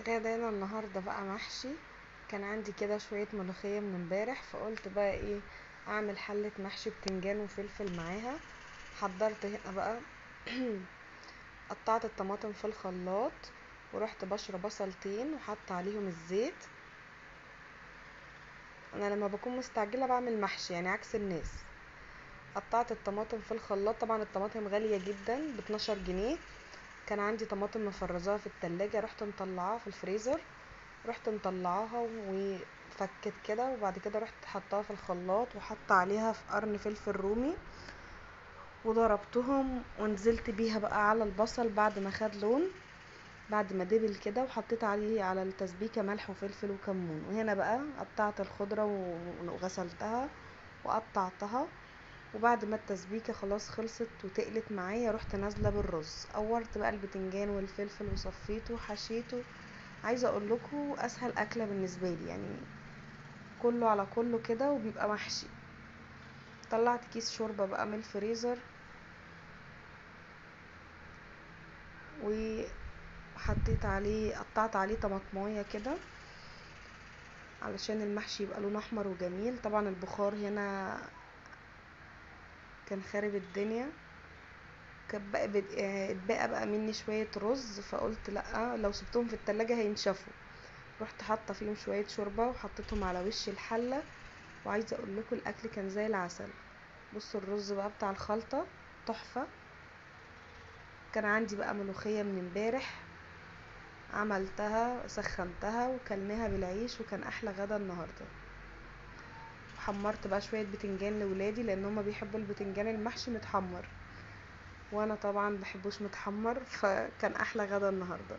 غدانا النهارده بقى محشي. كان عندي كده شوية ملوخية من امبارح، فقلت بقى ايه، اعمل حلة محشي بتنجان وفلفل معاها. حضرت هنا بقى قطعت الطماطم في الخلاط، ورحت بشر بصلتين وحط عليهم الزيت. انا لما بكون مستعجلة بعمل محشي يعني عكس الناس. قطعت الطماطم في الخلاط، طبعا الطماطم غالية جدا ب12 جنيه. كان عندي طماطم مفرزاها في التلاجة، رحت مطلعاها في الفريزر. رحت مطلعاها وفكت كده، وبعد كده رحت حطاها في الخلاط وحط عليها في قرن فلفل رومي، وضربتهم ونزلت بيها بقى على البصل بعد ما خد لون، بعد ما دبل كده، وحطيت عليه على التسبيكة ملح وفلفل وكمون. وهنا بقى قطعت الخضرة وغسلتها وقطعتها. وبعد ما التسبيكة خلاص خلصت وتقلت معايا، رحت نازلة بالرز. قورت بقى البتنجان والفلفل وصفيته وحشيته. عايزه اقول لكم اسهل اكله بالنسبه لي يعني، كله على كله كده وبيبقى محشي. طلعت كيس شوربه بقى من الفريزر، وحطيت عليه، قطعت عليه طماطمايه كده علشان المحشي يبقى لونه احمر وجميل. طبعا البخار هنا كان خارب الدنيا. كان بقى اتبقى بقى مني شويه رز، فقلت لا، لو سبتهم في التلاجة هينشفوا. رحت حاطه فيهم شويه شوربه وحطيتهم على وش الحله. وعايزه اقول لكم الاكل كان زي العسل. بصوا الرز بقى بتاع الخلطة تحفة. كان عندي بقى ملوخية من امبارح، عملتها سخنتها وكلناها بالعيش، وكان احلى غدا النهاردة. حمرت بقى شوية بتنجان لولادي لان هما بيحبوا البتنجان المحشي متحمر، وانا طبعا بحبوش متحمر، فكان احلى غدا النهاردة.